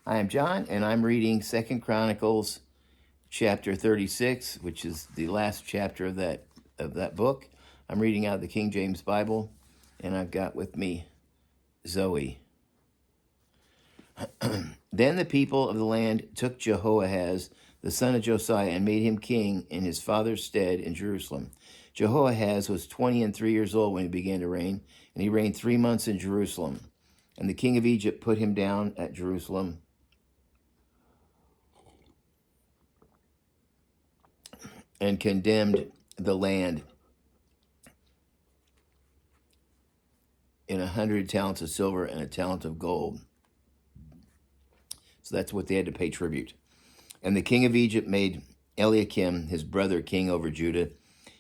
I am John, and I'm reading 2 Chronicles chapter 36, which is the last chapter of that book. I'm reading out of the King James Bible, and I've got with me Zoe. Then the people of the land took Jehoahaz, the son of Josiah, and made him king in his father's stead in Jerusalem. Jehoahaz was 23 years old when he began to reign, and he reigned 3 months in Jerusalem. And the king of Egypt put him down at Jerusalem and condemned the land in 100 talents of silver and a talent of gold. So that's what they had to pay tribute. And the king of Egypt made Eliakim, his brother, king over Judah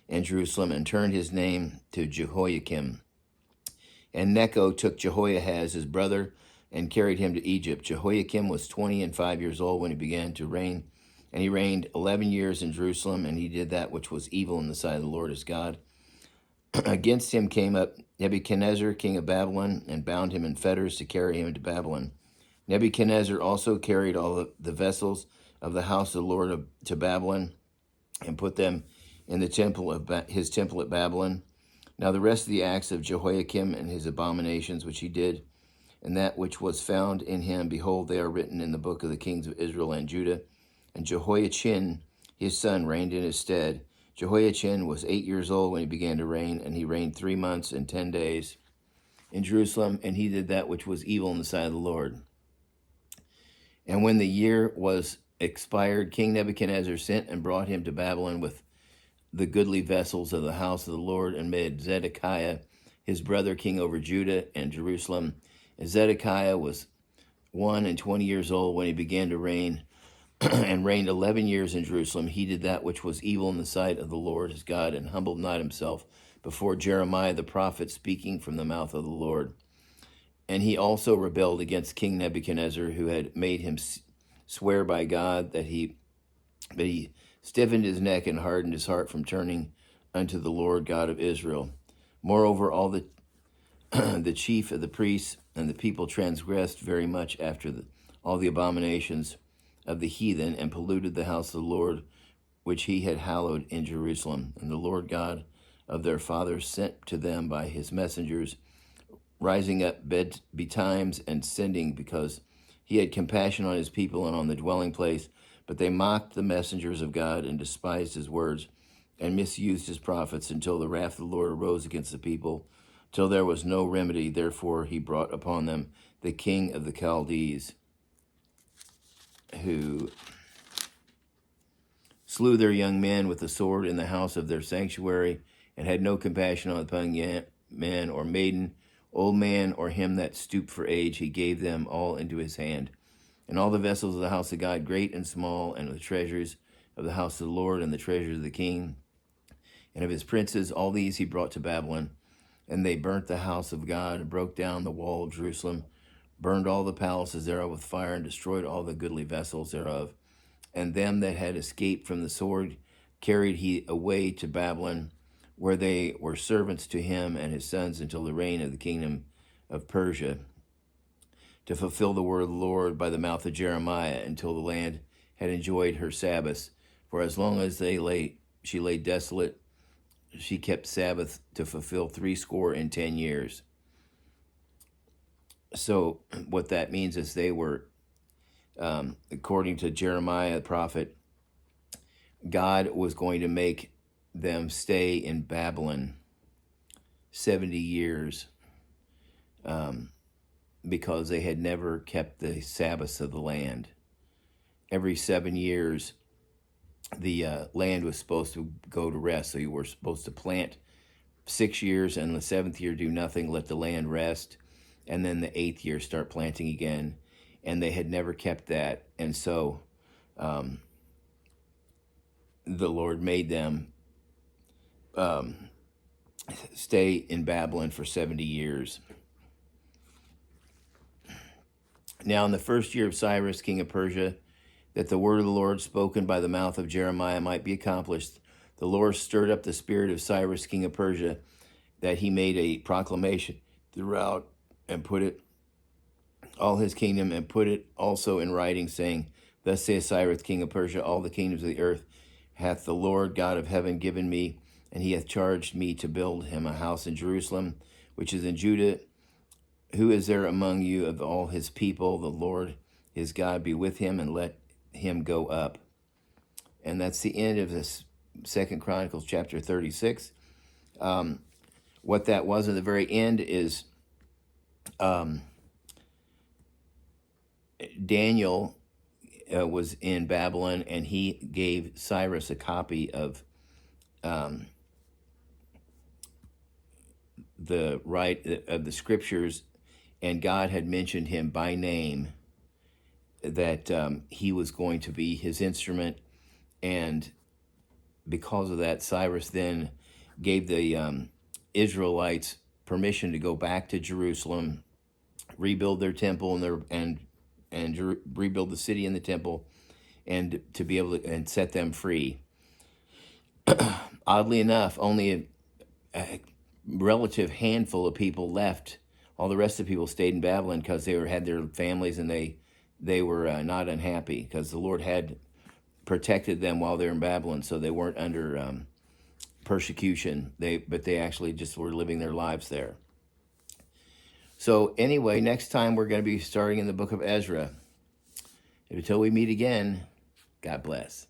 and Jerusalem, and turned his name to Jehoiakim. And Necho took Jehoahaz, his brother, and carried him to Egypt. Jehoiakim was 25 years old when he began to reign, and he reigned 11 years in Jerusalem, and he did that which was evil in the sight of the Lord his God. Against him came up Nebuchadnezzar, king of Babylon, and bound him in fetters to carry him into Babylon. Nebuchadnezzar also carried all the vessels of the house of the Lord to Babylon and put them in the temple of his temple at Babylon. Now the rest of the acts of Jehoiakim and his abominations which he did, and that which was found in him, behold, they are written in the book of the kings of Israel and Judah. And Jehoiachin, his son, reigned in his stead. Jehoiachin was 8 years old when he began to reign, and he reigned 3 months and 10 days in Jerusalem, and he did that which was evil in the sight of the Lord. And when the year was expired, King Nebuchadnezzar sent and brought him to Babylon with the goodly vessels of the house of the Lord, and made Zedekiah, his brother, king over Judah and Jerusalem. And Zedekiah was 21 years old when he began to reign, and reigned 11 years in Jerusalem. He did that which was evil in the sight of the Lord his God, and humbled not himself before Jeremiah the prophet, speaking from the mouth of the Lord. And he also rebelled against King Nebuchadnezzar, who had made him swear by God but he stiffened his neck and hardened his heart from turning unto the Lord God of Israel. Moreover, all the chief of the priests and the people transgressed very much after all the abominations of the heathen, and polluted the house of the Lord, which he had hallowed in Jerusalem. And the Lord God of their fathers sent to them by his messengers, rising up betimes and sending, because he had compassion on his people and on the dwelling place. But they mocked the messengers of God and despised his words and misused his prophets, until the wrath of the Lord arose against the people, till there was no remedy. Therefore he brought upon them the king of the Chaldees, who slew their young men with the sword in the house of their sanctuary, and had no compassion upon man or maiden, old man, or him that stooped for age. He gave them all into his hand. And all the vessels of the house of God, great and small, and the treasures of the house of the Lord, and the treasures of the king, and of his princes, all these he brought to Babylon. And they burnt the house of God, and broke down the wall of Jerusalem, burned all the palaces thereof with fire, and destroyed all the goodly vessels thereof. And them that had escaped from the sword carried he away to Babylon, where they were servants to him and his sons until the reign of the kingdom of Persia, to fulfill the word of the Lord by the mouth of Jeremiah, until the land had enjoyed her Sabbaths. For as long as she lay desolate, she kept Sabbath to fulfill 70 years. So what that means is they were, according to Jeremiah the prophet, God was going to make them stay in Babylon 70 years because they had never kept the Sabbaths of the land. Every 7 years, the land was supposed to go to rest. So you were supposed to plant 6 years, and the 7th year do nothing, let the land rest, and then the 8th year start planting again. And they had never kept that. And so the Lord made them stay in Babylon for 70 years. Now in the first year of Cyrus, king of Persia, that the word of the Lord spoken by the mouth of Jeremiah might be accomplished, the Lord stirred up the spirit of Cyrus, king of Persia, that he made a proclamation throughout and put it all his kingdom, and put it also in writing, saying, Thus saith Cyrus, king of Persia, all the kingdoms of the earth hath the Lord God of heaven given me, and he hath charged me to build him a house in Jerusalem, which is in Judah. Who is there among you of all his people? The Lord his God be with him, and let him go up. And that's the end of this 2 Chronicles chapter 36. What that was at the very end is Daniel was in Babylon, and he gave Cyrus a copy of the scriptures, and God had mentioned him by name, that he was going to be his instrument. And because of that, Cyrus then gave the Israelites permission to go back to Jerusalem, rebuild their temple and rebuild the city and the temple, and to be able to and set them free. Oddly enough, only a relative handful of people left. All the rest of the people stayed in Babylon because they had their families, and they were not unhappy because the Lord had protected them while they were in Babylon, so they weren't under persecution. But they actually just were living their lives there. So anyway, next time we're going to be starting in the book of Ezra. Until we meet again, God bless.